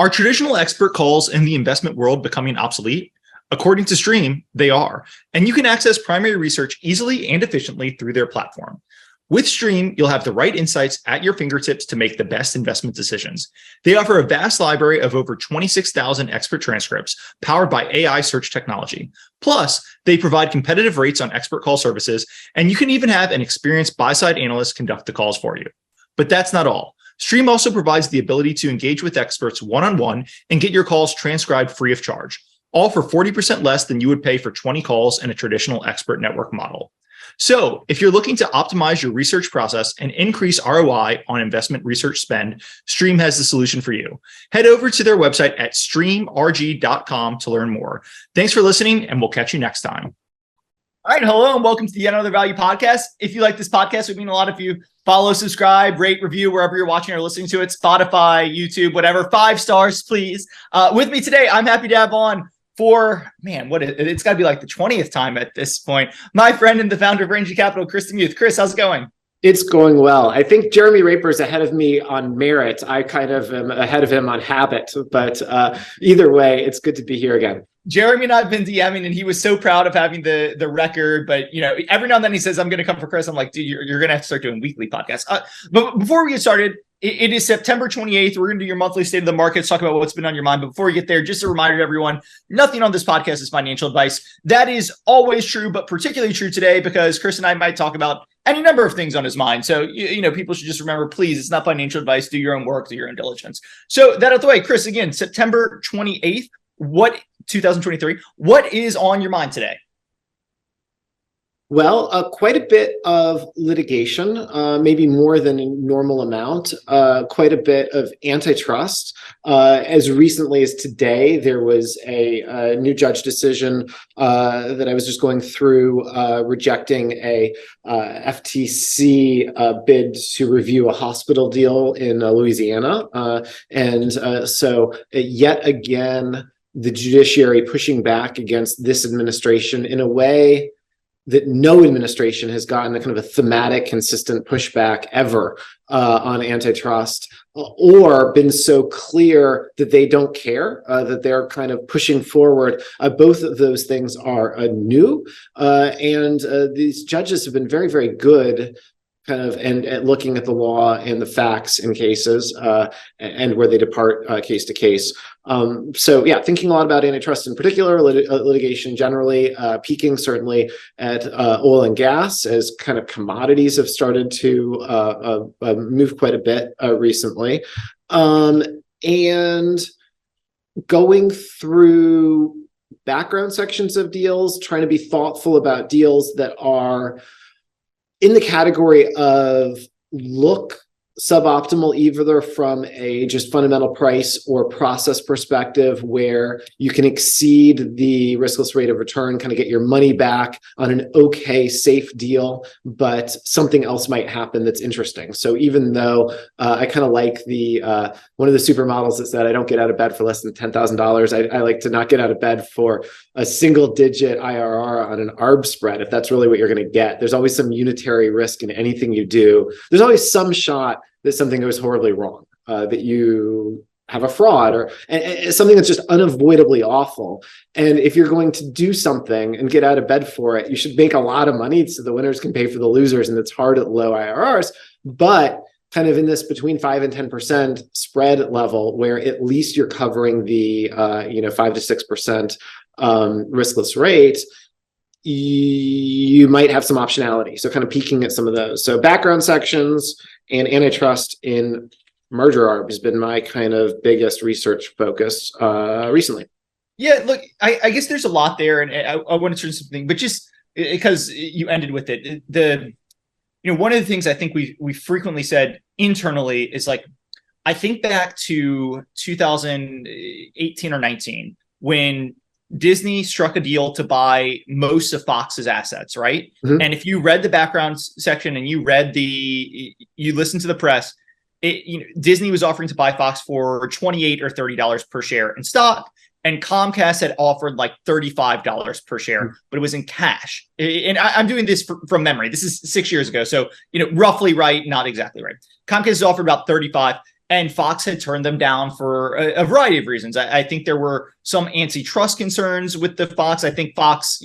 Are traditional expert calls in the investment world becoming obsolete? According to Stream, they are, and you can access primary research easily and efficiently through their platform. With Stream, you'll have the right insights at your fingertips to make the best investment decisions. They offer a vast library of over 26,000 expert transcripts powered by AI search technology. Plus, they provide competitive rates on expert call services, and you can even have an experienced buy-side analyst conduct the calls for you. But that's not all. Stream also provides the ability to engage with experts one-on-one and get your calls transcribed free of charge, all for 40% less than you would pay for 20 calls in a traditional expert network model. So if you're looking to optimize your research process and increase ROI on investment research spend, Stream has the solution for you. Head over to their website at streamrg.com to learn more. Thanks for listening, and we'll catch you next time. All right, hello, and welcome to the Yet Another Value podcast. If you like this podcast, it would mean a lot if you follow, subscribe, rate, review wherever you're watching or listening to it, Spotify, YouTube, whatever. 5 stars, please. With me today, I'm happy to have on it's got to be like the 20th time at this point, my friend and the founder of Rangy Capital, Chris DeMuth. Chris, how's it going? It's going well. I think Jeremy Raper's ahead of me on merit. I kind of am ahead of him on habit, but either way, it's good to be here again. Jeremy and I have been DMing, and he was so proud of having the record. But every now and then he says, "I'm going to come for Chris." I'm like, "Dude, you're going to have to start doing weekly podcasts." But before we get started, it is September 28th. We're going to do your monthly state of the markets, talk about what's been on your mind. But before we get there, just a reminder to everyone, nothing on this podcast is financial advice. That is always true, but particularly true today because Chris and I might talk about any number of things on his mind. So, people should just remember, please, it's not financial advice. Do your own work, do your own diligence. So that out of the way, Chris, again, September 28th, 2023, what is on your mind today? Well, quite a bit of litigation, maybe more than a normal amount, quite a bit of antitrust. As recently as today, there was a new judge decision that I was just going through rejecting a FTC bid to review a hospital deal in Louisiana. So yet again, the judiciary pushing back against this administration in a way that no administration has gotten a kind of a thematic, consistent pushback ever on antitrust, or been so clear that they don't care, that they're kind of pushing forward. Both of those things are new, and these judges have been very, very good and looking at the law and the facts in cases and where they depart case to case. Thinking a lot about antitrust in particular, litigation generally, peaking certainly at oil and gas as kind of commodities have started to move quite a bit recently. And going through background sections of deals, trying to be thoughtful about deals that are in the category of look suboptimal, either from a just fundamental price or process perspective, where you can exceed the riskless rate of return, kind of get your money back on an okay, safe deal, but something else might happen that's interesting. So even though I kind of like the one of the supermodels that said, I don't get out of bed for less than $10,000, I like to not get out of bed for a single digit IRR on an ARB spread, if that's really what you're going to get. There's always some unitary risk in anything you do. There's always some shot that something goes horribly wrong, that you have a fraud or something that's just unavoidably awful. And if you're going to do something and get out of bed for it, you should make a lot of money so the winners can pay for the losers. And it's hard at low IRRs, but kind of in this between 5 and 10% spread level, where at least you're covering the 5 to 6% riskless rate, you might have some optionality. So kind of peeking at some of those. So background sections and antitrust in merger arb has been my kind of biggest research focus recently. Yeah, look, I guess there's a lot there, and I want to turn something, but just because you ended with it, one of the things I think we frequently said internally is like, I think back to 2018 or 19 when Disney struck a deal to buy most of Fox's assets, right? Mm-hmm. And if you read the background section and you listened to the press, Disney was offering to buy Fox for $28 or $30 per share in stock, and Comcast had offered like $35 per share, but it was in cash. And I'm doing this from memory. This is 6 years ago, so roughly right, not exactly right. Comcast has offered about $35, and Fox had turned them down for a variety of reasons. I think there were some antitrust concerns with the Fox. I think Fox,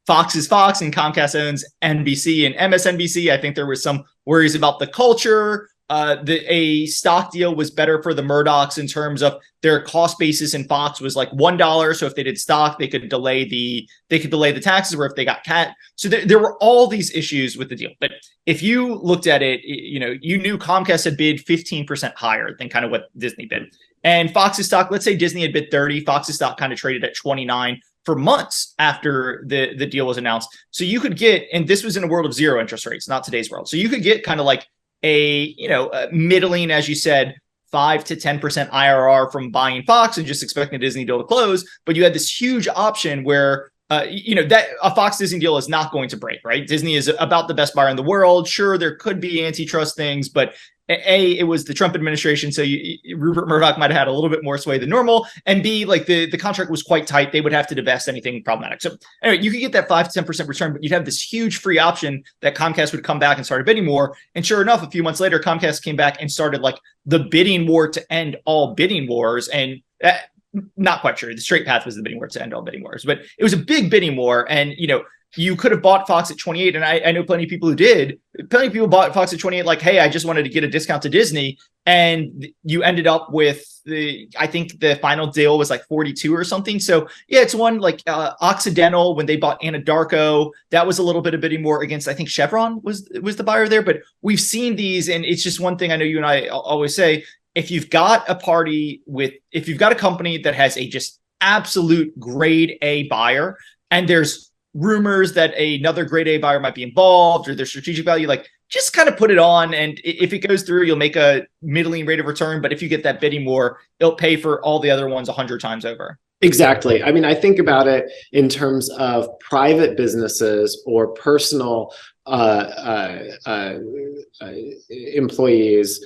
Fox is Fox, and Comcast owns NBC and MSNBC. I think there was some worries about the culture. A stock deal was better for the Murdochs in terms of their cost basis in Fox was like $1. So if they did stock, they could delay the taxes, or if they got cat. So there were all these issues with the deal. But if you looked at it, you knew Comcast had bid 15% higher than kind of what Disney bid. And Fox's stock, let's say Disney had bid 30, Fox's stock kind of traded at 29 for months after the deal was announced. So you could get, and this was in a world of zero interest rates, not today's world. So you could get kind of like a middling, as you said, 5 to 10% IRR from buying Fox and just expecting a Disney deal to close. But you had this huge option where that a Fox Disney deal is not going to break, right? Disney is about the best buyer in the world. Sure, there could be antitrust things, but it was the Trump administration, so Rupert Murdoch might have had a little bit more sway than normal. And B, like the contract was quite tight. They would have to divest anything problematic. So anyway, you could get that 5 to 10% return, but you'd have this huge free option that Comcast would come back and start bidding more. And sure enough, a few months later, Comcast came back and started like the bidding war to end all bidding wars. And not quite sure. The straight path was the bidding war to end all bidding wars, but it was a big bidding war. And, you could have bought Fox at 28. And I know plenty of people who did. Plenty of people bought Fox at 28, like, hey, I just wanted to get a discount to Disney. And you ended up with I think the final deal was like 42 or something. So yeah, it's one like Occidental, when they bought Anadarko, that was a little bit of bidding war against, I think Chevron was the buyer there. But we've seen these, and it's just one thing I know you and I always say, if you've got a company that has a just absolute grade A buyer, and there's rumors that another grade A buyer might be involved, or there's strategic value, like just kind of put it on. And if it goes through, you'll make a middling rate of return. But if you get that bidding war, it'll pay for all the other ones 100 times over. Exactly. I mean, I think about it in terms of private businesses or personal employees.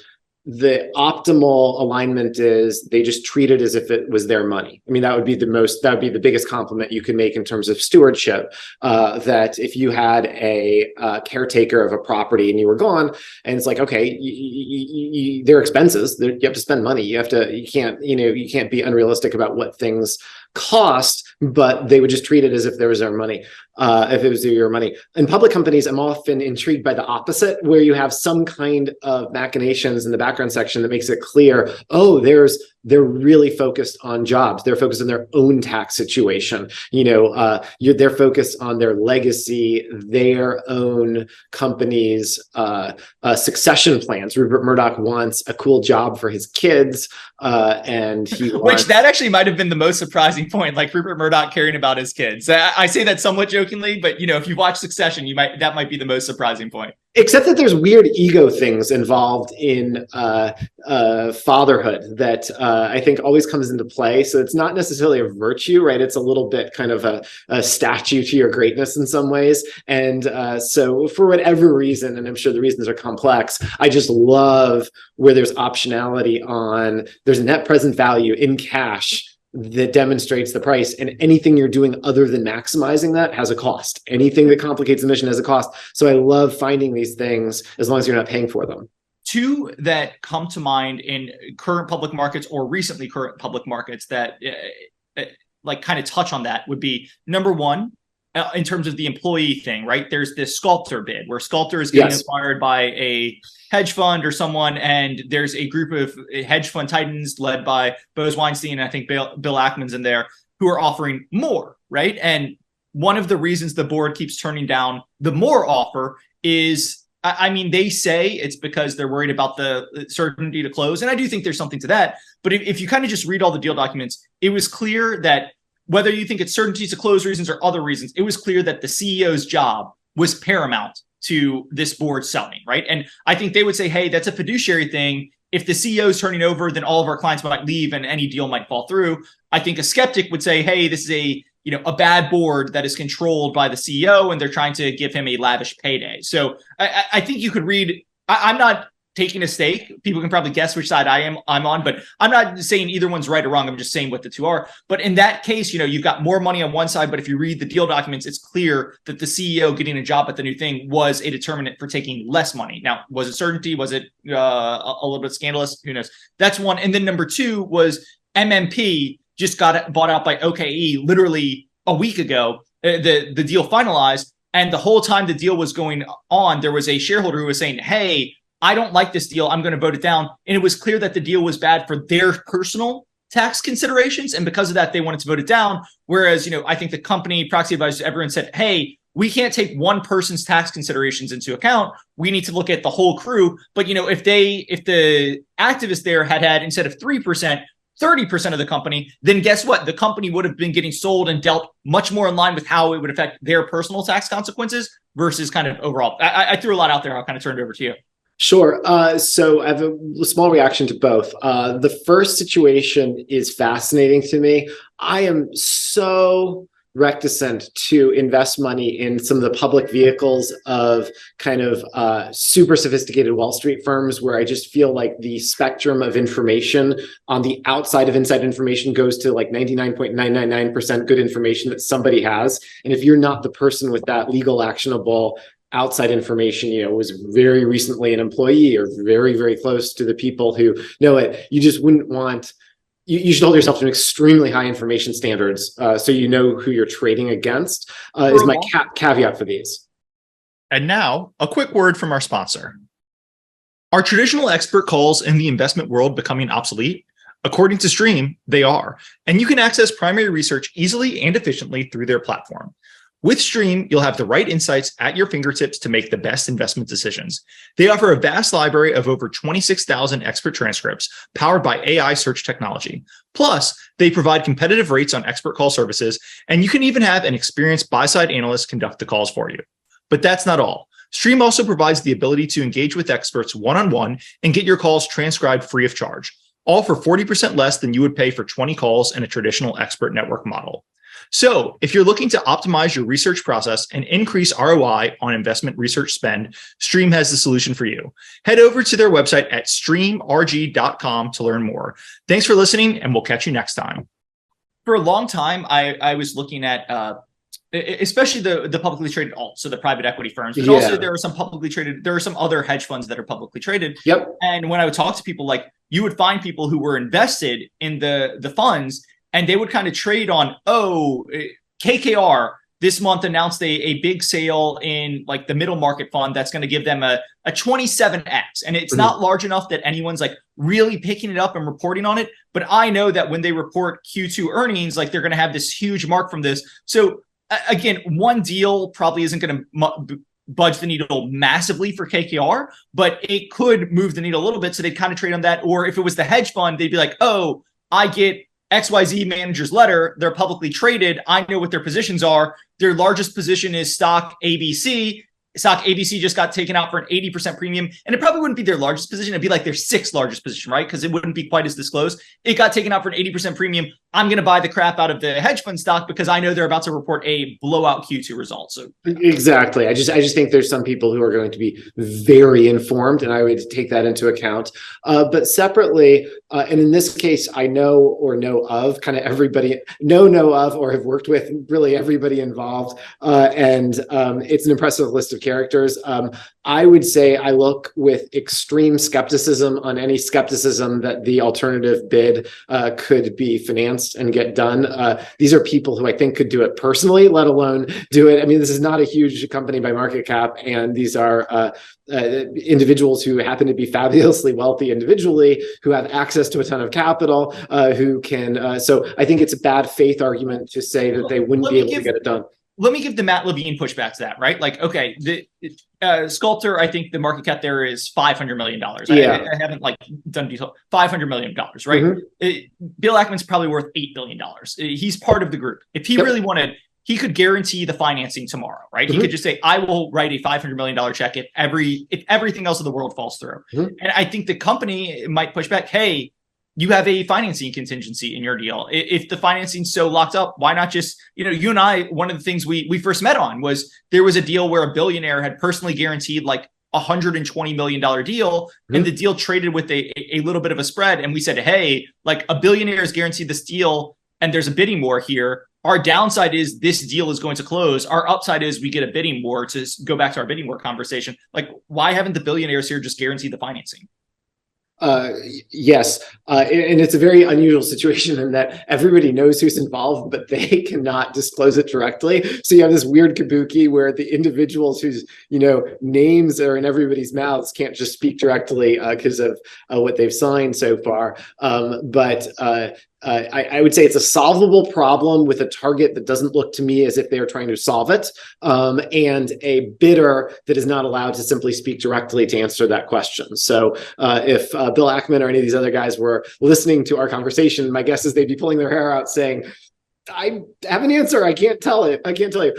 The optimal alignment is they just treat it as if it was their money. I mean, that would be the biggest compliment you could make in terms of stewardship. That if you had a caretaker of a property and you were gone, and it's like, okay, they're expenses. You have to spend money. You can't be unrealistic about what things cost, but they would just treat it as if there was their money. If it was your money. In public companies, I'm often intrigued by the opposite, where you have some kind of machinations in the background section that makes it clear, they're really focused on jobs. They're focused on their own tax situation. They're focused on their legacy, their own company's succession plans. Rupert Murdoch wants a cool job for his kids, and which that actually might have been the most surprising point. Like Rupert Murdoch caring about his kids. I say that somewhat jokingly, but if you watch Succession, that might be the most surprising point. Except that there's weird ego things involved in fatherhood that I think always comes into play. So it's not necessarily a virtue, right? It's a little bit kind of a statue to your greatness in some ways. And so for whatever reason, and I'm sure the reasons are complex, I just love where there's optionality there's a net present value in cash that demonstrates the price, and anything you're doing other than maximizing that has a cost. Anything that complicates the mission has a cost. So I love finding these things as long as you're not paying for them. Two that come to mind in current public markets or recently current public markets that like kind of touch on that would be, number one, in terms of the employee thing, right? There's this Sculptor bid where Sculptor is getting acquired by a hedge fund or someone, and there's a group of hedge fund titans led by Bose Weinstein, and I think Bill Ackman's in there, who are offering more, right? And one of the reasons the board keeps turning down the more offer is, they say it's because they're worried about the certainty to close. And I do think there's something to that. But if you kind of just read all the deal documents, it was clear that whether you think it's certainty to close reasons or other reasons, it was clear that the CEO's job was paramount to this board selling, right? And I think they would say, hey, that's a fiduciary thing. If the CEO is turning over, then all of our clients might leave and any deal might fall through. I think a skeptic would say, hey, this is a bad board that is controlled by the CEO and they're trying to give him a lavish payday. So I think you could read, I'm not taking a stake. People can probably guess which side I'm on, but I'm not saying either one's right or wrong. I'm just saying what the two are. But in that case, you've got more money on one side, but if you read the deal documents, it's clear that the CEO getting a job at the new thing was a determinant for taking less money. Now, was it certainty? Was it a little bit scandalous? Who knows? That's one. And then number two was MMP just got bought out by OKE literally a week ago. The deal finalized. And the whole time the deal was going on, there was a shareholder who was saying, hey, I don't like this deal. I'm going to vote it down. And it was clear that the deal was bad for their personal tax considerations. And because of that, they wanted to vote it down. Whereas, I think the company, proxy advisors, everyone said, hey, we can't take one person's tax considerations into account. We need to look at the whole crew. But, if the activists there had instead of 3%, 30% of the company, then guess what? The company would have been getting sold and dealt much more in line with how it would affect their personal tax consequences versus kind of overall. I threw a lot out there. I'll kind of turn it over to you. Sure. So I have a small reaction to both. The first situation is fascinating to me. I am so reticent to invest money in some of the public vehicles of kind of super sophisticated Wall Street firms, where I just feel like the spectrum of information on the outside of inside information goes to like 99.999% good information that somebody has. And if you're not the person with that legal actionable outside information, was very recently an employee or very, very close to the people who know it, you just wouldn't want. You should hold yourself to extremely high information standards, so you know who you're trading against. Is my caveat for these. And now, a quick word from our sponsor. Are traditional expert calls in the investment world becoming obsolete? According to Stream, they are, and you can access primary research easily and efficiently through their platform. With Stream, you'll have the right insights at your fingertips to make the best investment decisions. They offer a vast library of over 26,000 expert transcripts powered by AI search technology. Plus, they provide competitive rates on expert call services, and you can even have an experienced buy-side analyst conduct the calls for you. But that's not all. Stream also provides the ability to engage with experts one-on-one and get your calls transcribed free of charge, all for 40% less than you would pay for 20 calls in a traditional expert network model. So if you're looking to optimize your research process and increase ROI on investment research spend, Stream has the solution for you. Head over to their website at streamrg.com to learn more. Thanks for listening, and we'll catch you next time. For a long time, I was looking at especially the publicly traded alts, so the private equity firms, but also there are some other hedge funds that are publicly traded. Yep. And when I would talk to people, like, you would find people who were invested in the funds, and they would kind of trade on, KKR this month announced a big sale in like the middle market fund that's going to give them a 27x. And it's not large enough that anyone's like really picking it up and reporting on it. But I know that when they report Q2 earnings, like they're going to have this huge mark from this. So again, one deal probably isn't going to budge the needle massively for KKR, but it could move the needle a little bit. So they'd kind of trade on that. Or if it was the hedge fund, they'd be like, oh, I get XYZ manager's letter. They're publicly traded. I know what their positions are. Their largest position is stock ABC. Stock ABC just got taken out for an 80% premium. And it probably wouldn't be their largest position. It'd be like their sixth largest position, right? Because it wouldn't be quite as disclosed. It got taken out for an 80% premium. I'm going to buy the crap out of the hedge fund stock because I know they're about to report a blowout Q2 result. So exactly. I just think there's some people who are going to be very informed, and I would take that into account. But separately, and in this case, I know of kind of everybody, know of or have worked with really everybody involved. And it's an impressive list of characters. I would say I look with extreme skepticism on any skepticism that the alternative bid could be financed and get done. These are people who I think could do it personally, let alone do it. I mean, this is not a huge company by market cap, and these are individuals who happen to be fabulously wealthy individually, who have access to a ton of capital, who can. So I think it's a bad faith argument to say that they wouldn't be able to get it done. Let me give the Matt Levine pushback to that, right? Like, okay, the Sculptor, I think the market cap there is $500 million. Yeah. I haven't like done detail. $500 million, right? Mm-hmm. Bill Ackman's probably worth $8 billion. He's part of the group. If he really wanted, he could guarantee the financing tomorrow, right? Mm-hmm. He could just say, I will write a $500 million check if everything else in the world falls through. Mm-hmm. And I think the company might push back, hey, you have a financing contingency in your deal. If the financing's so locked up, why not just, you and I, one of the things we first met on was there was a deal where a billionaire had personally guaranteed like $120 million deal, and the deal traded with a little bit of a spread. And we said, hey, like a billionaire is guaranteed this deal, and there's a bidding war here. Our downside is this deal is going to close. Our upside is we get a bidding war. To go back to our bidding war conversation. Like, why haven't the billionaires here just guaranteed the financing? Yes. And it's a very unusual situation in that everybody knows who's involved, but they cannot disclose it directly. So you have this weird kabuki where the individuals whose, names are in everybody's mouths can't just speak directly because of what they've signed so far. But I would say it's a solvable problem with a target that doesn't look to me as if they are trying to solve it, and a bidder that is not allowed to simply speak directly to answer that question. So if Bill Ackman or any of these other guys were listening to our conversation, my guess is they'd be pulling their hair out saying, I have an answer. I can't tell it. I can't tell you.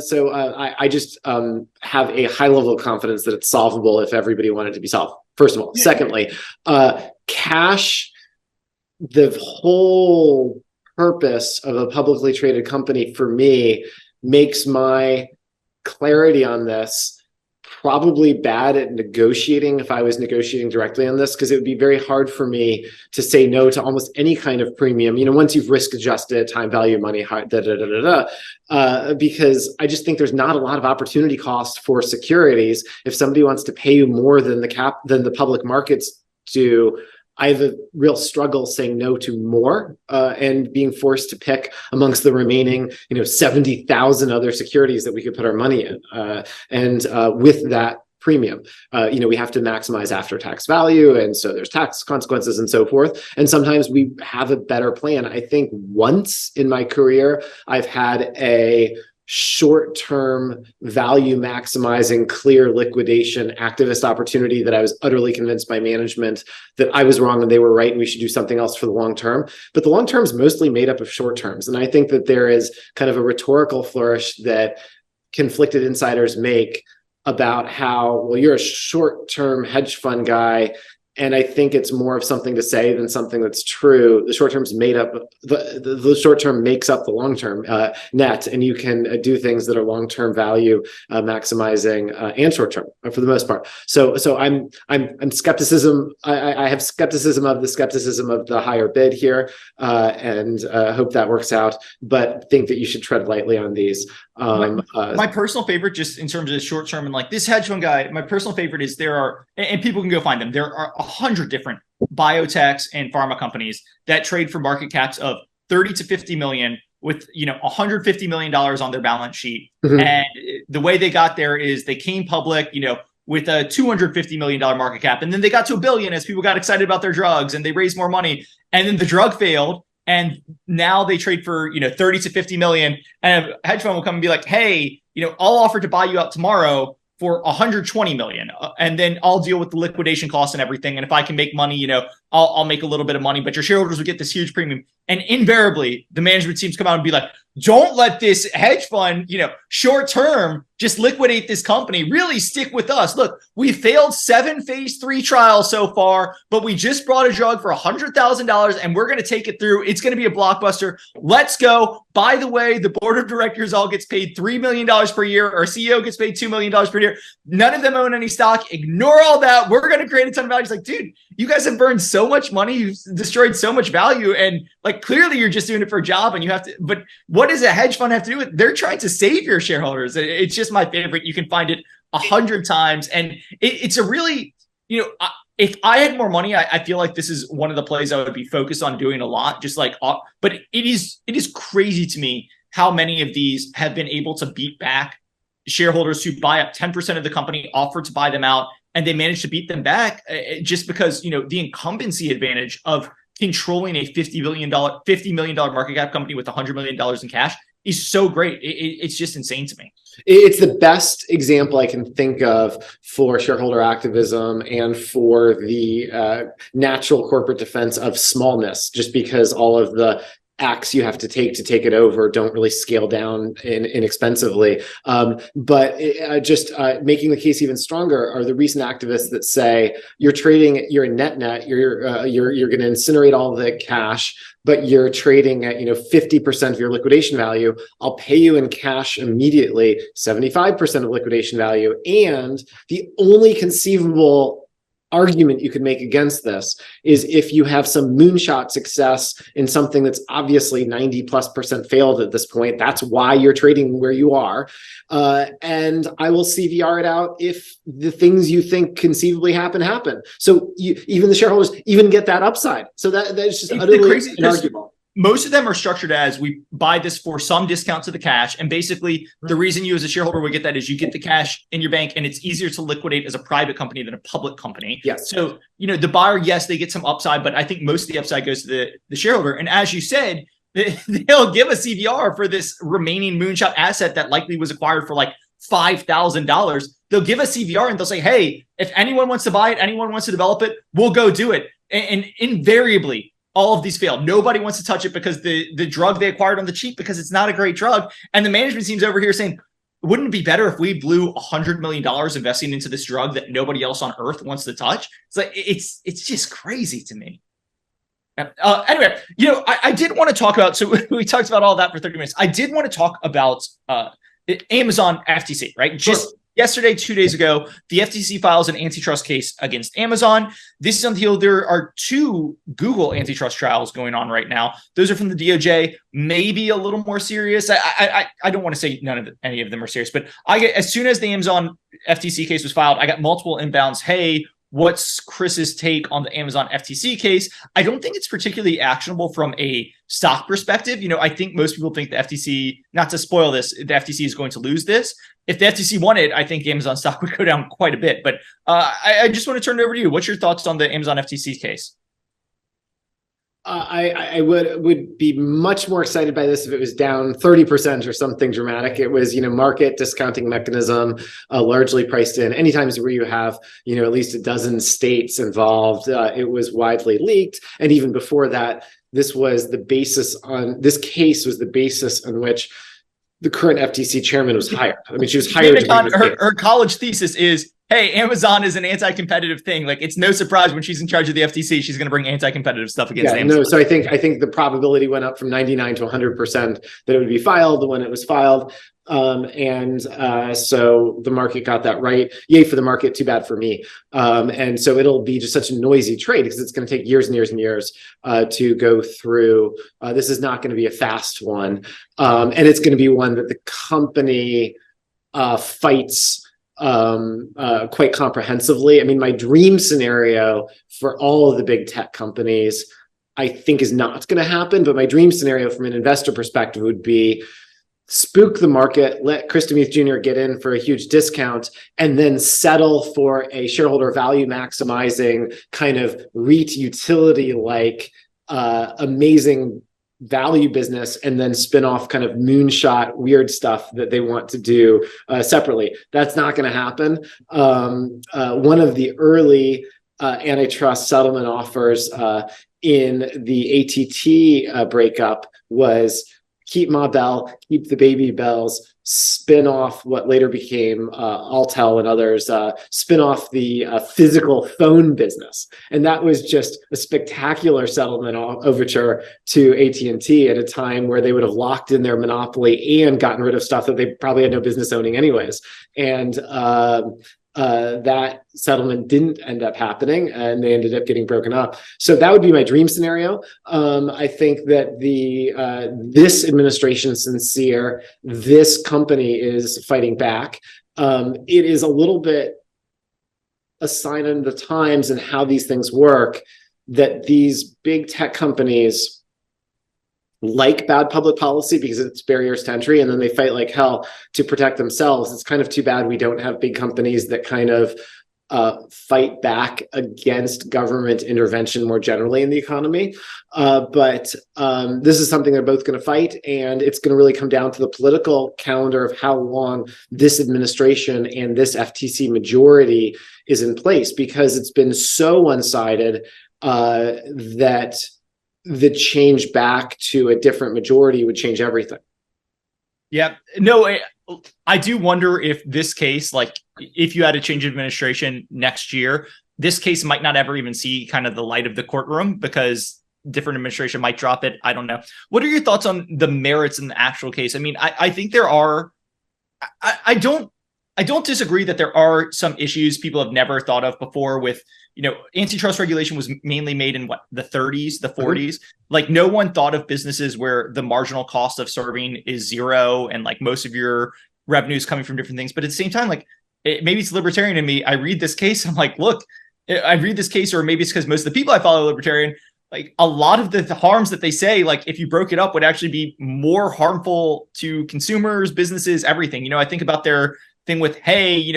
So I just have a high level of confidence that it's solvable if everybody wanted to be solved, first of all. Yeah. Secondly, cash. The whole purpose of a publicly traded company for me makes my clarity on this probably bad at negotiating if I was negotiating directly on this, because it would be very hard for me to say no to almost any kind of premium, once you've risk adjusted time value money, because I just think there's not a lot of opportunity cost for securities. If somebody wants to pay you more than the public markets do, I have a real struggle saying no to more and being forced to pick amongst the remaining, 70,000 other securities that we could put our money in. And with that premium, we have to maximize after-tax value. And so there's tax consequences and so forth. And sometimes we have a better plan. I think once in my career, I've had a short-term value maximizing clear liquidation activist opportunity that I was utterly convinced by management that I was wrong and they were right and we should do something else for the long term. But the long term is mostly made up of short terms. And I think that there is kind of a rhetorical flourish that conflicted insiders make about how, well, you're a short-term hedge fund guy. And I think it's more of something to say than something that's true. The short term's made up. The short term makes up the long term net, and you can do things that are long term value maximizing and short term for the most part. So I'm skepticism. I have skepticism of the higher bid here, and hope that works out. But think that you should tread lightly on these. My personal favorite, just in terms of short term and like this hedge fund guy, my personal favorite is there are, and people can go find them, there are 100 different biotechs and pharma companies that trade for market caps of 30 to 50 million with, $150 million on their balance sheet. Mm-hmm. And the way they got there is they came public, with a $250 million market cap. And then they got to $1 billion as people got excited about their drugs and they raised more money. And then the drug failed. And now they trade for, 30 to 50 million. And a hedge fund will come and be like, hey, I'll offer to buy you out tomorrow for 120 million. And then I'll deal with the liquidation costs and everything. And if I can make money, I'll make a little bit of money, but your shareholders will get this huge premium. And invariably the management teams come out and be like, don't let this hedge fund, short term, just liquidate this company. Really stick with us. Look, we failed 7 phase 3 trials so far, but we just brought a drug for $100,000 and we're going to take it through. It's going to be a blockbuster. Let's go. By the way, the board of directors all gets paid $3 million per year. Our CEO gets paid $2 million per year. None of them own any stock. Ignore all that. We're going to create a ton of value. It's like, dude, you guys have burned so much money. You've destroyed so much value. And like, clearly you're just doing it for a job and you have to, but what does a hedge fund have to do with it? They're trying to save your shareholders. It's just my favorite. You can find it 100 times. And it's a really, if I had more money, I feel like this is one of the plays I would be focused on doing a lot, just like, but it is crazy to me how many of these have been able to beat back shareholders who buy up 10% of the company, offer to buy them out, and they manage to beat them back just because, the incumbency advantage of controlling a $50 million market cap company with $100 million in cash is so great. It's just insane to me. It's the best example I can think of for shareholder activism and for the natural corporate defense of smallness, just because all of the acts you have to take it over don't really scale down inexpensively. But making the case even stronger are the recent activists that say you're a net, you're going to incinerate all the cash, but you're trading at 50% of your liquidation value. I'll pay you in cash immediately, 75% of liquidation value. And the only conceivable argument you could make against this is if you have some moonshot success in something that's obviously 90+% failed at this point. That's why you're trading where you are. And I will CVR it out if the things you think conceivably happen. So even the shareholders even get that upside. So that's just utterly inarguable. Most of them are structured as we buy this for some discount to the cash. And basically the reason you as a shareholder would get that is you get the cash in your bank and it's easier to liquidate as a private company than a public company. Yes. So, the buyer, yes, they get some upside, but I think most of the upside goes to the shareholder. And as you said, they'll give a CVR for this remaining moonshot asset that likely was acquired for like $5,000. They'll give a CVR and they'll say, hey, if anyone wants to buy it, anyone wants to develop it, we'll go do it. And invariably, all of these fail. Nobody wants to touch it because the drug they acquired on the cheap because it's not a great drug. And the management team's over here saying, wouldn't it be better if we blew $100 million investing into this drug that nobody else on earth wants to touch? It's like, it's just crazy to me. Anyway, I did want to talk about, so we talked about all that for 30 minutes. I did want to talk about Amazon FTC, right? Just yesterday, 2 days ago, the FTC files an antitrust case against Amazon. This is on the heel. There are 2 Google antitrust trials going on right now. Those are from the DOJ, maybe a little more serious. I don't want to say any of them are serious, but as soon as the Amazon FTC case was filed, I got multiple inbounds. Hey, what's Chris's take on the Amazon FTC case? I don't think it's particularly actionable from a stock perspective. I think most people think the FTC, not to spoil this, the FTC is going to lose this. If the FTC won it, I think Amazon stock would go down quite a bit. But I just want to turn it over to you. What's your thoughts on the Amazon FTC case? I would be much more excited by this if it was down 30% or something dramatic. It was, market discounting mechanism, largely priced in. Anytime where you have, at least a dozen states involved, it was widely leaked. And even before that, this case was the basis on which the current FTC chairman was hired. I mean, she was hired. Her college thesis is, hey, Amazon is an anti-competitive thing. Like, it's no surprise when she's in charge of the FTC, she's going to bring anti-competitive stuff against Amazon. No, so I think the probability went up from 99 to 100% that it would be filed when it was filed. So the market got that right. Yay for the market, too bad for me. And so it'll be just such a noisy trade because it's going to take years and years and years to go through. This is not going to be a fast one. And it's going to be one that the company fights quite comprehensively. I mean, my dream scenario for all of the big tech companies, I think, is not going to happen. But my dream scenario from an investor perspective would be spook the market, let Chris DeMuth Jr. get in for a huge discount, and then settle for a shareholder value maximizing kind of REIT utility like amazing value business, and then spin off kind of moonshot weird stuff that they want to do separately. That's not going to happen. One of the early antitrust settlement offers in the ATT breakup was keep Ma Bell, keep the baby bells, spin off what later became Altel and others, spin off the physical phone business. And that was just a spectacular settlement overture to AT&T at a time where they would have locked in their monopoly and gotten rid of stuff that they probably had no business owning anyways. And that settlement didn't end up happening, and they ended up getting broken up. So that would be my dream scenario. I think that this administration is sincere. This company is fighting back. It is a little bit a sign of the times and how these things work that these big tech companies like bad public policy because it's barriers to entry, and then they fight like hell to protect themselves. It's kind of too bad we don't have big companies that kind of fight back against government intervention more generally in the economy. But this is something they're both going to fight, and it's going to really come down to the political calendar of how long this administration and this FTC majority is in place, because it's been so one-sided that the change back to a different majority would change everything. Yeah, no, I do wonder if this case, like if you had a change of administration next year, this case might not ever even see kind of the light of the courtroom because different administration might drop it. I don't know. What are your thoughts on the merits in the actual case? I mean, I think there are, I don't disagree that there are some issues people have never thought of before with, antitrust regulation was mainly made in the 30s, the 40s. Like no one thought of businesses where the marginal cost of serving is zero and like most of your revenue is coming from different things. But at the same time, like maybe it's libertarian in me. I read this case. I'm like, look, I read this case, or maybe it's because most of the people I follow are libertarian. Like a lot of the harms that they say, like if you broke it up, would actually be more harmful to consumers, businesses, everything. I think about their thing with, hey,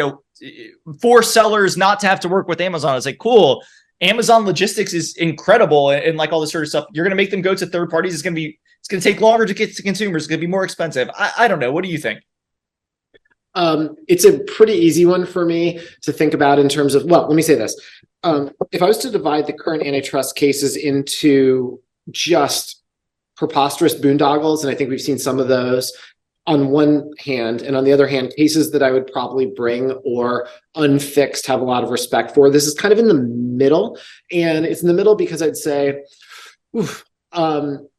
for sellers not to have to work with Amazon. It's like, cool. Amazon logistics is incredible and like all this sort of stuff. You're going to make them go to third parties. It's going to take longer to get to consumers. It's going to be more expensive. I don't know. What do you think? It's a pretty easy one for me to think about in terms of, well, let me say this. If I was to divide the current antitrust cases into just preposterous boondoggles, and I think we've seen some of those on one hand, and on the other hand, cases that I would probably bring or unfixed have a lot of respect for. This is kind of in the middle, and it's in the middle because I'd say, the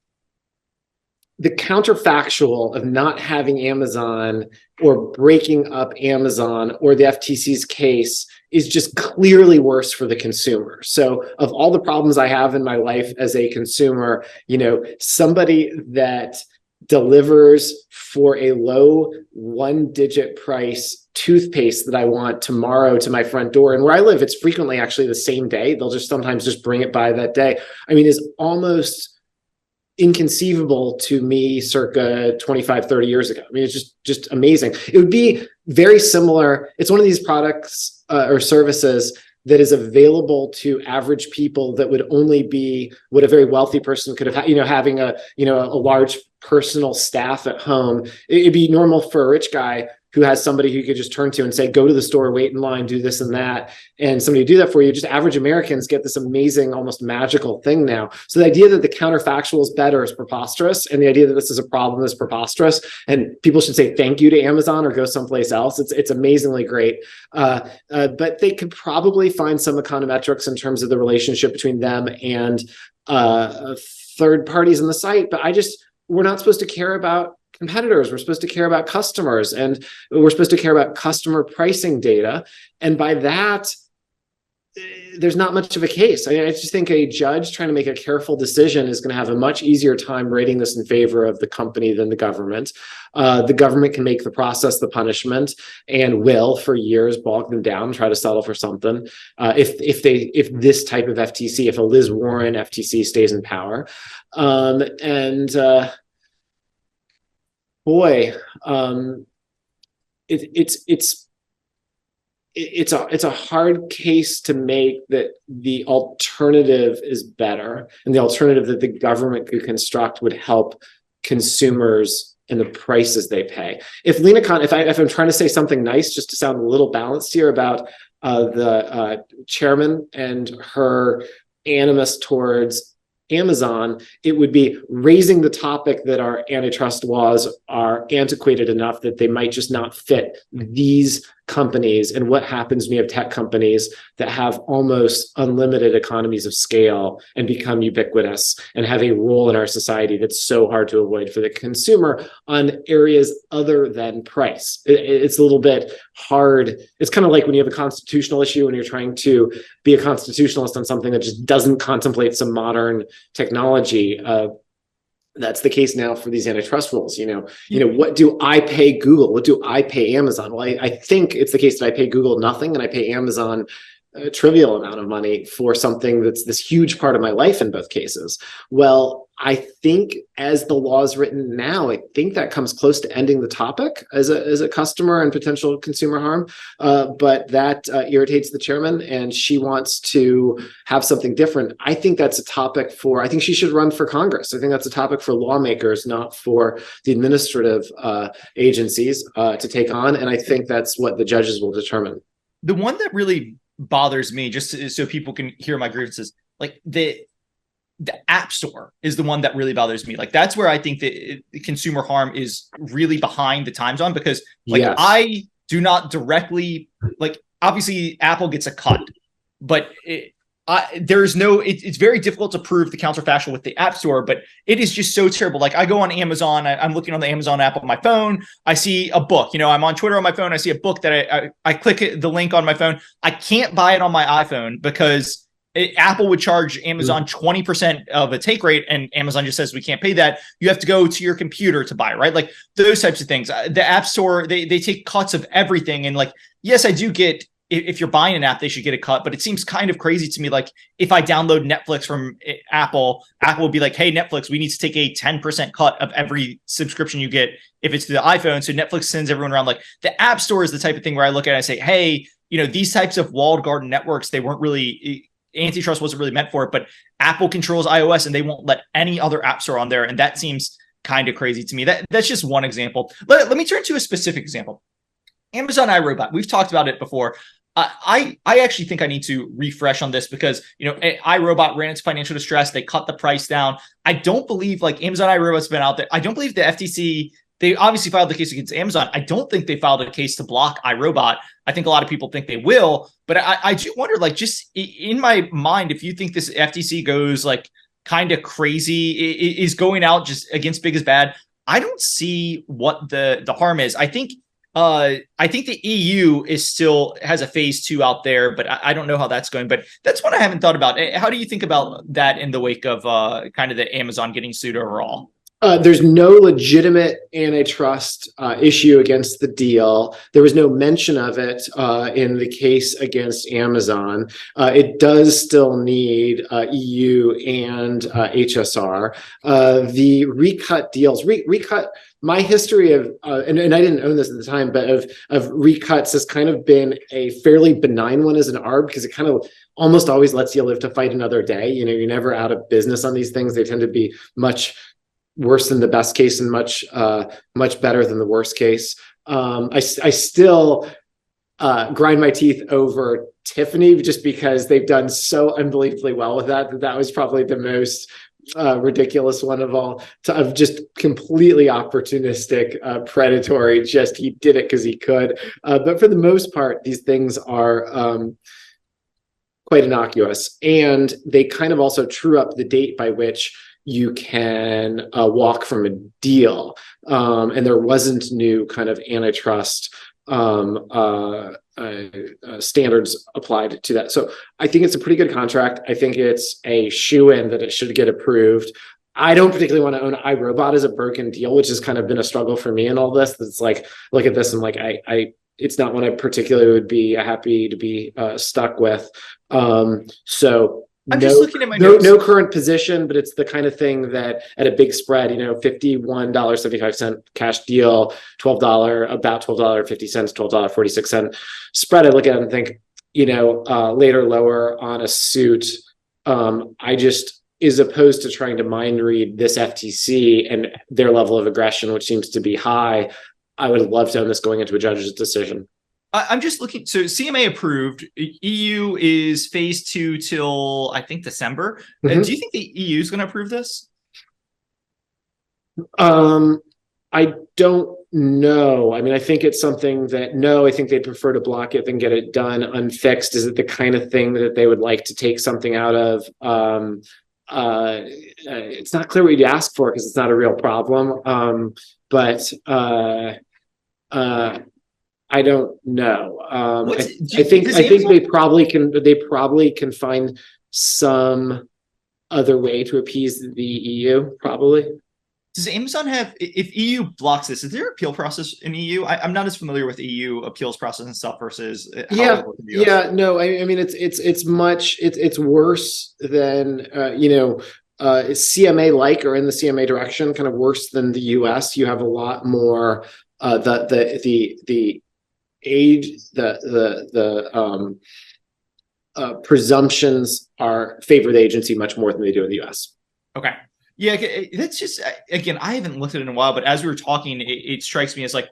counterfactual of not having Amazon or breaking up Amazon or the FTC's case is just clearly worse for the consumer. So of all the problems I have in my life as a consumer, somebody that delivers for a low one-digit price toothpaste that I want tomorrow to my front door. And where I live, it's frequently actually the same day. They'll just sometimes just bring it by that day. I mean, is almost inconceivable to me circa 25, 30 years ago. I mean, it's just amazing. It would be very similar. It's one of these products or services that is available to average people that would only be what a very wealthy person could have, having a large personal staff at home. It'd be normal for a rich guy who has somebody who you could just turn to and say, go to the store, wait in line, do this and that. And somebody do that for you. Just average Americans get this amazing, almost magical thing now. So the idea that the counterfactual is better is preposterous. And the idea that this is a problem is preposterous. And people should say thank you to Amazon or go someplace else. It's amazingly great. But they could probably find some econometrics in terms of the relationship between them and third parties on the site. But we're not supposed to care about competitors. We're supposed to care about customers, and we're supposed to care about customer pricing data. And by that, there's not much of a case. I just think a judge trying to make a careful decision is going to have a much easier time rating this in favor of the company than the government. The government can make the process the punishment and will for years bog them down, try to settle for something. If this type of FTC, if a Liz Warren FTC stays in power, it's a hard case to make that the alternative is better, and the alternative that the government could construct would help consumers and the prices they pay. If Lena Khan, if I'm trying to say something nice, just to sound a little balanced here about the chairman and her animus towards Amazon, it would be raising the topic that our antitrust laws are antiquated enough that they might just not fit these companies. And what happens when you have tech companies that have almost unlimited economies of scale and become ubiquitous and have a role in our society that's so hard to avoid for the consumer on areas other than price. It's a little bit hard. It's kind of like when you have a constitutional issue and you're trying to be a constitutionalist on something that just doesn't contemplate some modern technology. That's the case now for these antitrust rules. What do I pay Google? What do I pay Amazon? Well, I think it's the case that I pay Google nothing and I pay Amazon a trivial amount of money for something that's this huge part of my life in both cases. Well, I think as the law is written now, I think that comes close to ending the topic as a customer and potential consumer harm. But that irritates the chairman, and she wants to have something different. I think that's a topic I think she should run for Congress. I think that's a topic for lawmakers, not for the administrative agencies to take on. And I think that's what the judges will determine. The one that really bothers me, just so people can hear my grievances, like the App Store is the one that really bothers me. Like that's where I think that the consumer harm is really behind the times on, because like I do not directly, like obviously Apple gets a cut, but there's no, it's very difficult to prove the counterfactual with the App Store, but it is just so terrible. Like I go on Amazon, I'm looking on the Amazon app on my phone. I see a book, I'm on Twitter on my phone. I see a book that I click the link on my phone. I can't buy it on my iPhone because Apple would charge Amazon 20% of a take rate, and Amazon just says we can't pay that. You have to go to your computer to buy it, right? Like those types of things. The App Store, they take cuts of everything. And like, yes, I do get, if you're buying an app, they should get a cut, but it seems kind of crazy to me. Like if I download Netflix from Apple will be like, hey, Netflix, we need to take a 10% cut of every subscription you get if it's to the iPhone. So Netflix sends everyone around. Like the App Store is the type of thing where I look at it and I say, hey, these types of walled garden networks, they weren't really, antitrust wasn't really meant for it, but Apple controls iOS and they won't let any other app store on there. And that seems kind of crazy to me. That's just one example. Let me turn to a specific example. Amazon iRobot. We've talked about it before. I actually think I need to refresh on this because, iRobot ran into financial distress. They cut the price down. I don't believe like Amazon iRobot's been out there. I don't believe the FTC, they obviously filed the case against Amazon. I don't think they filed a case to block iRobot. I think a lot of people think they will, but I do wonder, like, just in my mind, if you think this FTC goes like kind of crazy, is going out just against big as bad, I don't see what the harm is. I think the EU has a phase 2 out there, but I don't know how that's going. But that's one I haven't thought about. How do you think about that in the wake of kind of the Amazon getting sued overall? There's no legitimate antitrust issue against the deal. There was no mention of it in the case against Amazon. It does still need EU and HSR. The recut deals, recut. My history of, and I didn't own this at the time, but of recuts has kind of been a fairly benign one as an ARB, because it kind of almost always lets you live to fight another day. You're never out of business on these things. They tend to be much worse than the best case and much better than the worst case. I still grind my teeth over Tiffany just because they've done so unbelievably well with that was probably the most ridiculous one of all, of just completely opportunistic, predatory, just he did it because he could. But for the most part, these things are quite innocuous, and they kind of also true up the date by which you can walk from a deal. And there wasn't new kind of antitrust standards applied to that. So I think it's a pretty good contract. I think it's a shoo-in that it should get approved. I don't particularly want to own iRobot as a broken deal, which has kind of been a struggle for me in all this. It's like, look at this and like, it's not one I particularly would be happy to be stuck with. So I'm just looking at my notes. No current position, but it's the kind of thing that at a big spread, $51.75 cash deal, about $12.50, $12.46 spread. I look at it and think, later lower on a suit. I just, as opposed to trying to mind read this FTC and their level of aggression, which seems to be high, I would love to own this going into a judge's decision. I'm just looking. So CMA approved. EU is phase 2 till I think December. Mm-hmm. Do you think the EU is going to approve this? I don't know. I mean, I think it's something that, I think they'd prefer to block it than get it done unfixed. Is it the kind of thing that they would like to take something out of? It's not clear what you'd ask for because it's not a real problem. But I don't know. I think they probably can find some other way to appease the EU. Probably. Does Amazon have? If EU blocks this, is there an appeal process in EU? I'm not as familiar with EU appeals process and stuff versus how it works in the US. No. I mean, it's worse than CMA like or in the CMA direction, kind of worse than the US. You have a lot more the presumptions favor the agency much more than they do in the US. Okay. Yeah, that's just, again, I haven't looked at it in a while, but as we were talking, it strikes me as like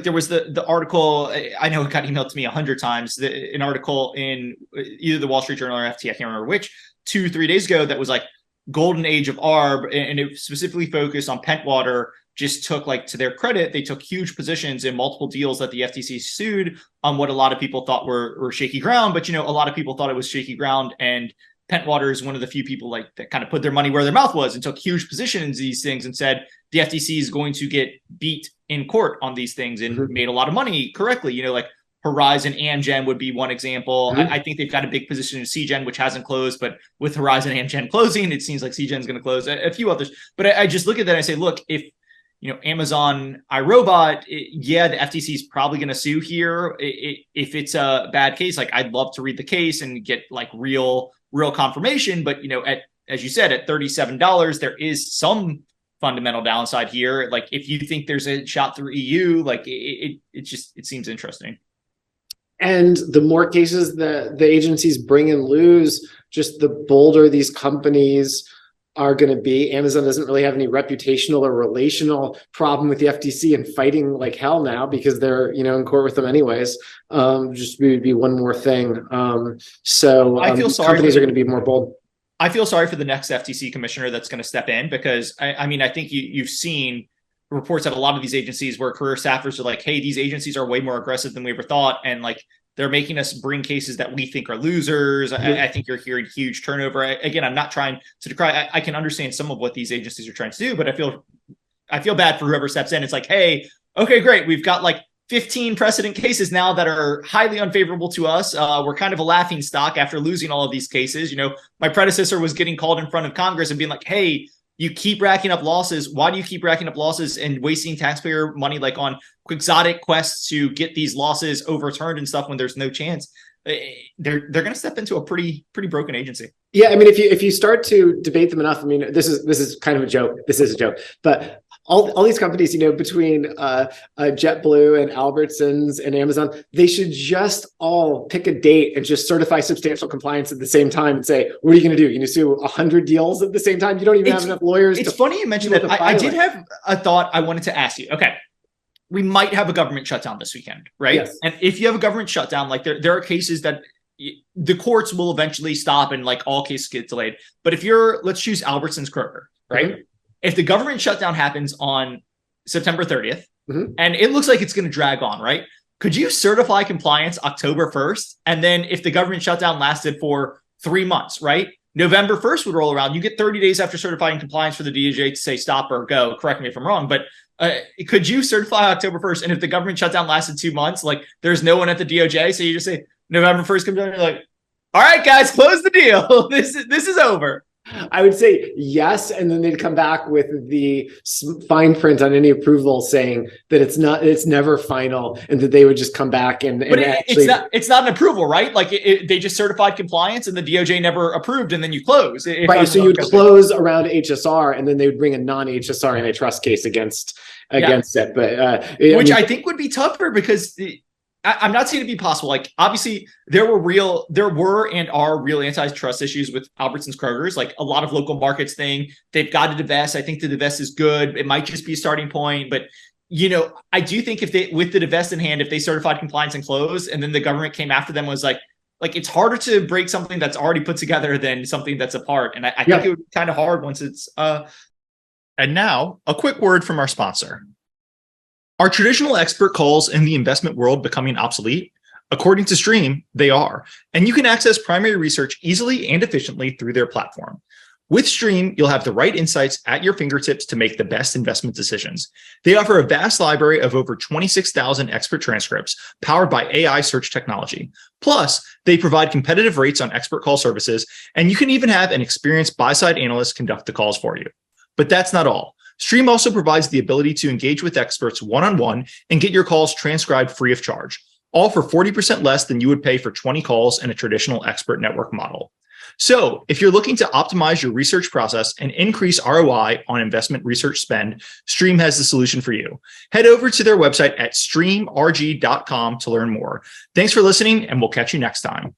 there was the article, I know it got emailed to me 100 times, an article in either the Wall Street Journal or FT, I can't remember which, 2-3 days ago that was like, golden age of ARB, and it specifically focused on Pentwater, just took, like, to their credit, they took huge positions in multiple deals that the FTC sued on what a lot of people thought were shaky ground. But, a lot of people thought it was shaky ground. And Pentwater is one of the few people like that kind of put their money where their mouth was and took huge positions in these things and said the FTC is going to get beat in court on these things and made a lot of money correctly. Like Horizon, Amgen would be one example. I think they've got a big position in CGen, which hasn't closed, but with Horizon, Amgen closing, it seems like CGen is going to close. A few others. But I just look at that and I say, look, if Amazon, iRobot, the FTC is probably going to sue here. If it's a bad case, like, I'd love to read the case and get like real confirmation. But, as you said, at $37, there is some fundamental downside here. Like, if you think there's a shot through EU, like it seems interesting. And the more cases that the agencies bring and lose, just the bolder these companies are going to be. Amazon doesn't really have any reputational or relational problem with the FTC and fighting like hell now because they're, in court with them anyways. Just would be one more thing. So I feel sorry companies are going to be more bold. I feel sorry for the next FTC commissioner that's going to step in, because I think you've seen reports at a lot of these agencies where career staffers are like, hey, these agencies are way more aggressive than we ever thought. And like, they're making us bring cases that we think are losers. I think you're hearing huge turnover. Again, I'm not trying to decry. I can understand some of what these agencies are trying to do, but I feel bad for whoever steps in. It's like, hey, okay, great. We've got like 15 precedent cases now that are highly unfavorable to us. We're kind of a laughing stock after losing all of these cases. My predecessor was getting called in front of Congress and being like, hey, you keep racking up losses. Why do you keep racking up losses and wasting taxpayer money like on quixotic quests to get these losses overturned and stuff when there's no chance? They're going to step into a pretty broken agency. Yeah, I mean, if you start to debate them enough, I mean, this is kind of a joke. This is a joke, but all these companies, between JetBlue and Albertsons and Amazon, they should just all pick a date and just certify substantial compliance at the same time and say, what are you going to do? You sue 100 deals at the same time? You don't even have enough lawyers. It's funny you mentioned that. I did have a thought I wanted to ask you. Okay. We might have a government shutdown this weekend, right? Yes. And if you have a government shutdown, like there are cases that the courts will eventually stop and like all cases get delayed. But if let's choose Albertsons Kroger, right? Mm-hmm. If the government shutdown happens on September 30th, and it looks like it's going to drag on, right? Could you certify compliance October 1st? And then if the government shutdown lasted for 3 months, right? November 1st would roll around. You get 30 days after certifying compliance for the DOJ to say stop or go. Correct me if I'm wrong, but could you certify October 1st? And if the government shutdown lasted 2 months, like there's no one at the DOJ, so you just say November 1st comes down, and you're like, all right, guys, close the deal. This is over. I would say yes, and then they'd come back with the fine print on any approval saying that it's never final, and that they would just come back and actually. It's not an approval, right? Like they just certified compliance, and the DOJ never approved, and then you close. Right, so you'd close around HSR, and then they would bring a non-HSR antitrust case against it. But which I think would be tougher because. I'm not saying it'd be possible. Like, obviously, there were and are real antitrust issues with Albertsons Kroger's, like a lot of local markets thing. They've got to divest. I think the divest is good. It might just be a starting point. But, I do think with the divest in hand, if they certified compliance and closed, and then the government came after them, was like it's harder to break something that's already put together than something that's apart. And I think it would be kind of hard once it's. And now, a quick word from our sponsor. Are traditional expert calls in the investment world becoming obsolete? According to Stream, they are, and you can access primary research easily and efficiently through their platform. With Stream, you'll have the right insights at your fingertips to make the best investment decisions. They offer a vast library of over 26,000 expert transcripts powered by AI search technology. Plus, they provide competitive rates on expert call services, and you can even have an experienced buy-side analyst conduct the calls for you. But that's not all. Stream also provides the ability to engage with experts one-on-one and get your calls transcribed free of charge, all for 40% less than you would pay for 20 calls in a traditional expert network model. So if you're looking to optimize your research process and increase ROI on investment research spend, Stream has the solution for you. Head over to their website at streamrg.com to learn more. Thanks for listening, and we'll catch you next time.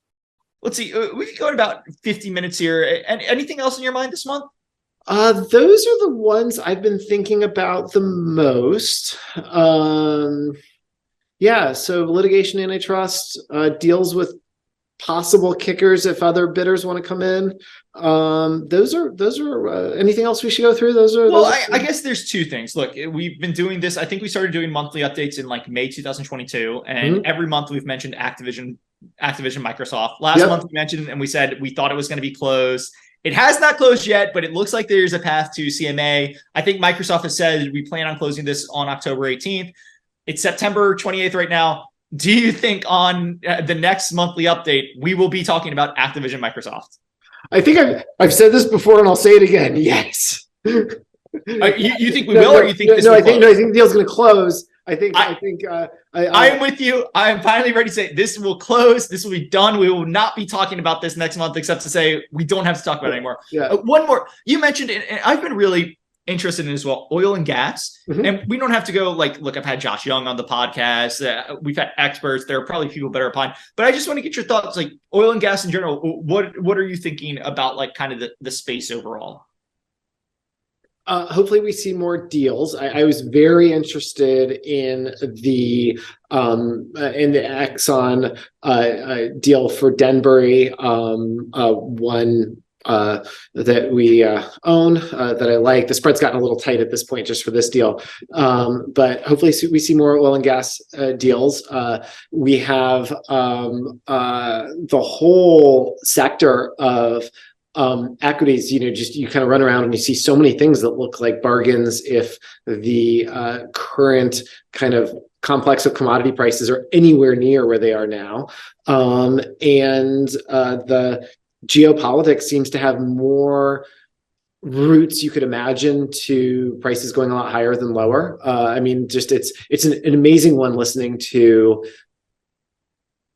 Let's see. We've got about 50 minutes here. Anything else in your mind this month? Those are the ones I've been thinking about the most. So litigation antitrust deals with possible kickers if other bidders want to come in. Those are anything else we should go through? I guess there's two things. Look, we've been doing this. I think we started doing monthly updates in like May 2022, and every month we've mentioned Activision, Microsoft. Last month we mentioned and we said we thought it was going to be closed. It has not closed yet, but it looks like there's a path to CMA. I think Microsoft has said we plan on closing this on October 18th. It's September 28th right now. Do you think on the next monthly update, we will be talking about Activision Microsoft? I think I've said this before and I'll say it again. Yes. You think we will, or you think this will close? I think the deal's going to close. I am with you. I am finally ready to say this will close. This will be done. We will not be talking about this next month, except to say we don't have to talk about it anymore. Yeah. One more. You mentioned, and I've been really interested in as well, oil and gas. And we don't have to go like, look, I've had Josh Young on the podcast. We've had experts. There are probably people better upon, but I just want to get your thoughts, like oil and gas in general. What are you thinking about, like kind of the space overall? Hopefully we see more deals. I was very interested in the Exxon deal for Denbury, one that we own that I like. The spread's gotten a little tight at this point just for this deal, but hopefully we see more oil and gas deals. We have the whole sector of equities, you kind of run around and you see so many things that look like bargains if the current kind of complex of commodity prices are anywhere near where they are now. And the geopolitics seems to have more roots you could imagine to prices going a lot higher than lower. I mean, just it's an amazing one listening to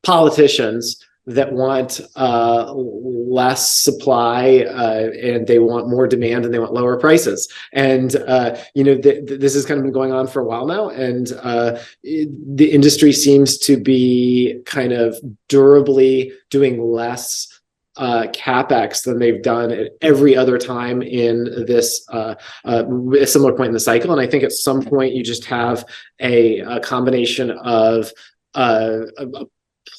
politicians that want less supply and they want more demand and they want lower prices. And, this has kind of been going on for a while now. And the industry seems to be kind of durably doing less capex than they've done at every other time in this a similar point in the cycle. And I think at some point you just have a combination of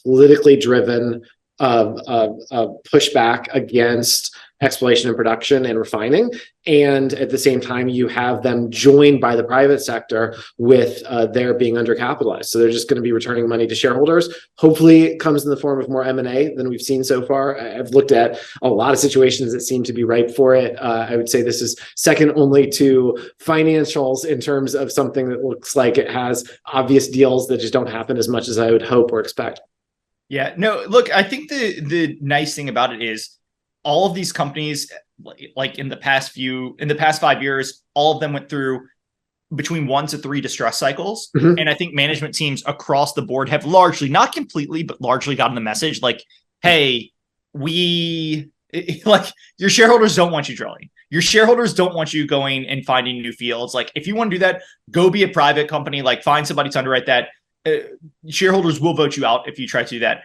politically driven pushback against exploration and production and refining, and at the same time you have them joined by the private sector with their being undercapitalized. So they're just going to be returning money to shareholders. Hopefully it comes in the form of more M&A than we've seen so far. I've looked at a lot of situations that seem to be ripe for it. I would say this is second only to financials in terms of something that looks like it has obvious deals that just don't happen as much as I would hope or expect. Yeah, no, look, I think the nice thing about it is all of these companies, like in the past 5 years, all of them went through between 1 to 3 distress cycles. And I think management teams across the board have largely, not completely, but largely gotten the message like, hey, your shareholders don't want you drilling. Your shareholders don't want you going and finding new fields. Like if you want to do that, go be a private company, like find somebody to underwrite that. Shareholders will vote you out if you try to do that.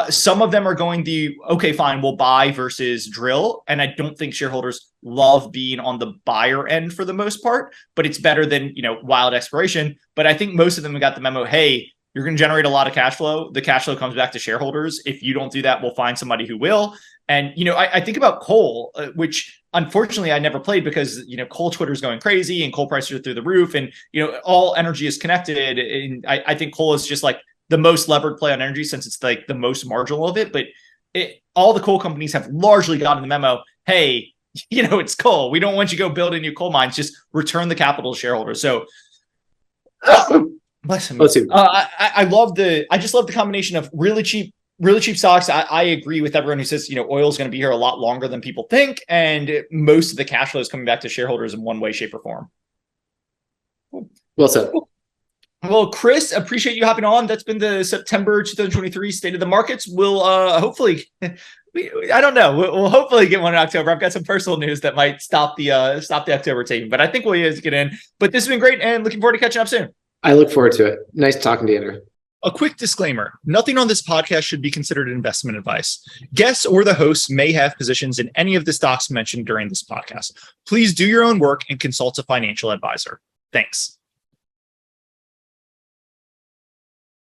Some of them are going okay, fine, we'll buy versus drill. And I don't think shareholders love being on the buyer end for the most part, but it's better than, wild exploration. But I think most of them have got the memo, hey, you're going to generate a lot of cash flow. The cash flow comes back to shareholders. If you don't do that, we'll find somebody who will. And, I think about coal, which unfortunately I never played because, coal Twitter is going crazy and coal prices are through the roof and, all energy is connected. And I think coal is just like the most levered play on energy since it's like the most marginal of it. But all the coal companies have largely gotten the memo, hey, it's coal. We don't want you to go building new coal mines. Just return the capital to shareholders. So bless him. I just love the combination of really cheap stocks. I agree with everyone who says, oil is going to be here a lot longer than people think. And most of the cash flow is coming back to shareholders in one way, shape, or form. Well said. Well, Chris, appreciate you hopping on. That's been the September 2023 State of the Markets. We'll hopefully, I don't know. We'll hopefully get one in October. I've got some personal news that might stop the October taping, but I think we'll get in. But this has been great and looking forward to catching up soon. I look forward to it. Nice talking to you, Andrew. A quick disclaimer. Nothing on this podcast should be considered investment advice. Guests or the hosts may have positions in any of the stocks mentioned during this podcast. Please do your own work and consult a financial advisor. Thanks.